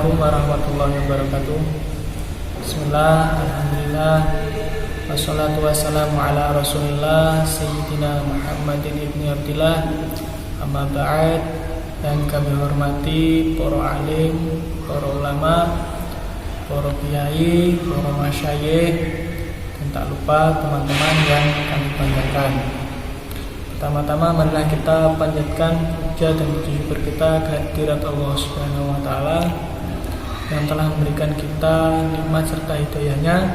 Assalamualaikum warahmatullahi wabarakatuh. Bismillah, alhamdulillah, wassalatu wassalamu ala rasulillah Sayyidina Muhammadin ibni Abdillah. Amma ba'd. Dan kami hormati para alim, para ulama, para kiai, para masyayikh, dan tak lupa teman-teman yang kami banggakan. Pertama-tama marilah kita panjatkan puja dan puji syukur kita kehadirat Allah Subhanahu wa taala yang telah memberikan kita nikmat serta hidayahnya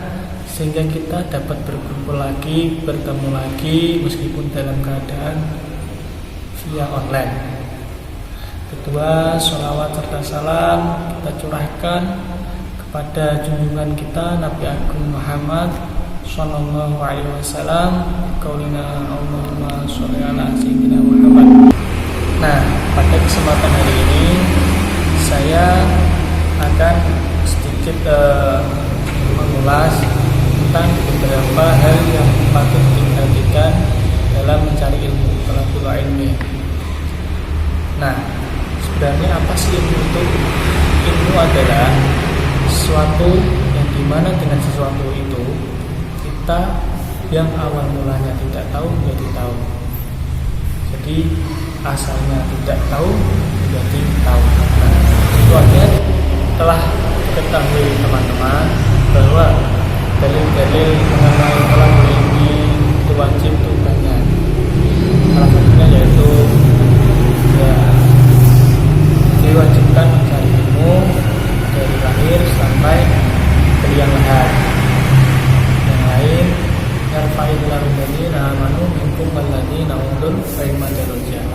sehingga kita dapat berkumpul lagi, bertemu lagi meskipun dalam keadaan via online. Kedua, sholawat serta salam kita curahkan kepada junjungan kita Nabi Agung Muhammad Sallallahu alaihi wasallam. Qaulina Allahumma sholli ala sayyidina Muhammad. Nah, pada kesempatan hari ini saya akan sedikit mengulas tentang beberapa hal yang patut diperhatikan dalam mencari ilmu, talabul ilmi. Nah, sebenarnya apa sih ilmu itu? Ilmu adalah sesuatu yang dimana dengan sesuatu itu kita yang awal mulanya tidak tahu menjadi tahu. Jadi asalnya tidak tahu menjadi tahu. Nah, itu artinya telah diketahui teman-teman bahwa dalil-dalil mengenai talabul ilmi itu wajib itu banyak. Salah satunya yaitu diwajibkan mencari ilmu dari lahir sampai liang lahat. Yang lain yarfa'il ladina amanu minkum walladzina utul ilma darajat.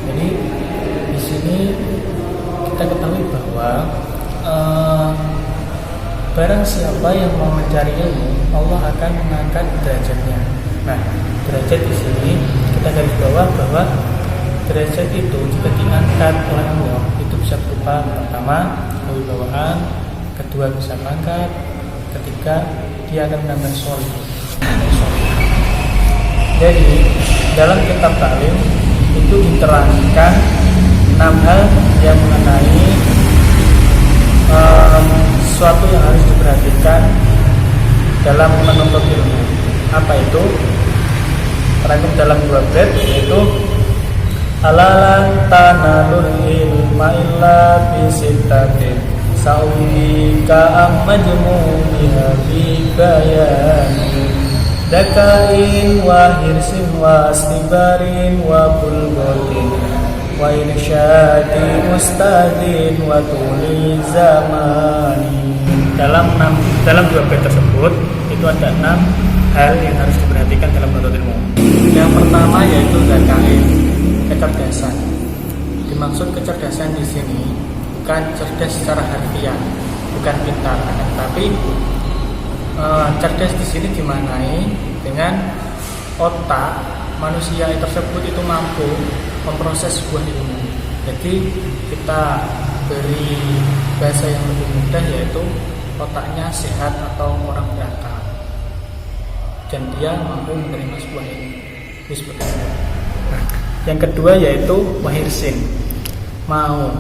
Jadi di sini kita ketahui bahwa barang siapa yang mau mencari ilmu, Allah akan mengangkat derajatnya. Nah, derajat di sini kita garis bawah bahwa derajat itu jika diangkat oleh Allah itu bisa berupa pertama kewibawaan, kedua bisa pangkat, ketiga dia akan menambah soleh. Jadi dalam kitab taklim itu diterangkan 6 hal yang mengenai sesuatu yang harus diperhatikan dalam menuntut ilmu. Apa itu? Terangkum dalam 2 bait, yaitu alalan tanalul ilma illa bisittatin sa'ulika ammajmu'iha bi bayani dakain wa hirsin wa istibarin wa bulgotin wa irsyadi mustadin wa tuli zamani. Dalam 2 bait tersebut itu ada 6 hal yang harus diperhatikan dalam menuntut ilmu. Yang pertama yaitu dakain, kecerdasan. Dimaksud kecerdasan di sini bukan cerdas secara harfiah, bukan pintar, tapi cerdas di sini dimaknai dengan otak manusia tersebut itu mampu memproses sebuah ilmu. Jadi kita beri bahasa yang lebih mudah yaitu otaknya sehat atau orang berakal dan dia mampu menerima sebuah ilmu. Itu seperti itu. Nah, yang kedua yaitu wahirsin, mau.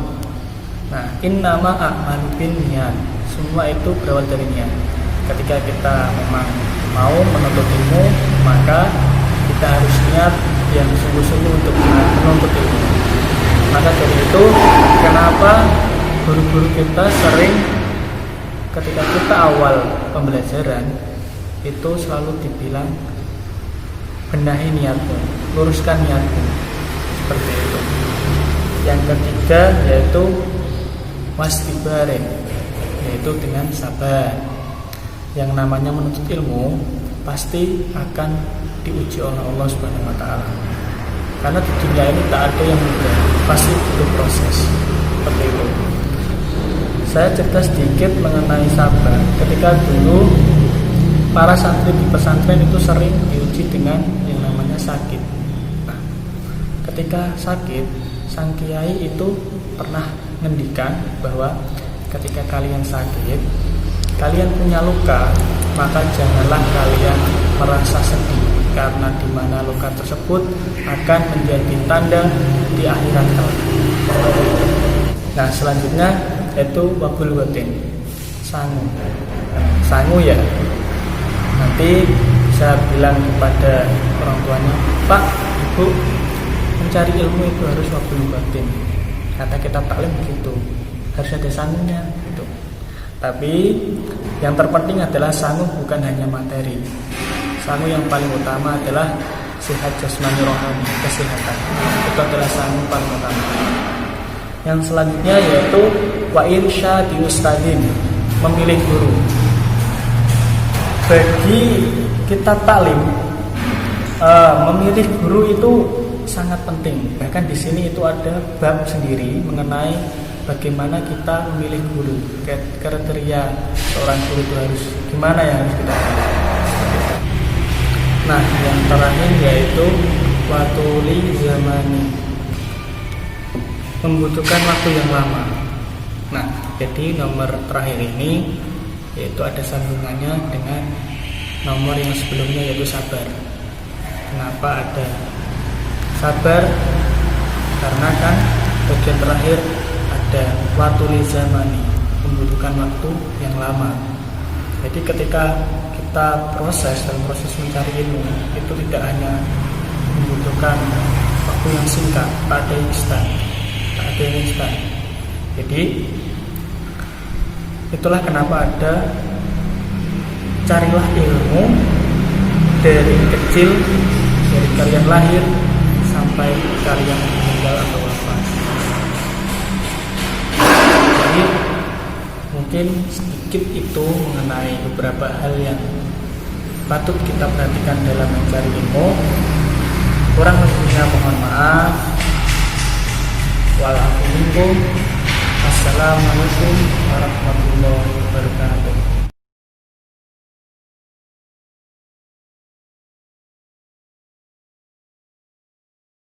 Nah, innama a'malu binniyat, semua itu berawal dari niat. Ketika kita memang mau menuntut ilmu, maka kita harus niat yang sungguh-sungguh untuk menuntut ilmu. Maka dari itu, kenapa guru-guru kita sering ketika kita awal pembelajaran itu selalu dibilang benahi niatmu, luruskan niatmu, seperti itu. Yang ketiga yaitu wastibarin, yaitu dengan sabar. Yang namanya menuntut ilmu pasti akan diuji oleh Allah Subhanahu wa taala. Karena di dunia ini tak ada yang mudah, pasti butuh proses. Seperti itu. Saya cerita sedikit mengenai sabar. Ketika dulu para santri di pesantren itu sering diuji dengan yang namanya sakit. Nah, ketika sakit, sang kiai itu pernah ngendikan bahwa ketika kalian sakit, kalian punya luka, maka janganlah kalian merasa sedih, karena di mana luka tersebut akan menjadi tanda di akhirat kelak. Nah, selanjutnya yaitu wabul watin, sangu. Sangu ya, nanti bisa bilang kepada orang tuanya, Pak, Ibu, mencari ilmu itu harus wabul watin. Kata kitab taklim begitu, harus ada sangunya gitu. Tapi yang terpenting adalah sangu bukan hanya materi. Sangu yang paling utama adalah sehat jasmani rohani, kesehatan. Itu adalah sangu paling utama. Yang selanjutnya yaitu wa insya di ustadzin, memilih guru. Bagi kita taklim, memilih guru itu sangat penting. Bahkan di sini itu ada bab sendiri mengenai bagaimana kita memilih guru. Kriteria seorang guru itu harus gimana yang harus kita pilih. Nah, yang terakhir yaitu watuli zamani, membutuhkan waktu yang lama. Nah, jadi nomor terakhir ini yaitu ada sambungannya dengan nomor yang sebelumnya yaitu sabar. Kenapa ada sabar? Karena kan bagian terakhir ada watuli zamani, membutuhkan waktu yang lama. Jadi ketika kita dalam proses mencari ilmu itu tidak hanya membutuhkan waktu yang singkat, tak ada yang instan. Jadi itulah kenapa ada carilah ilmu dari kecil, dari kalian lahir sampai kalian meninggal atau wafat. Jadi mungkin sedikit itu mengenai beberapa hal yang patut kita perhatikan dalam mencari ilmu. Kurang lebihnya mohon maaf. Assalamualaikum warahmatullahi wabarakatuh.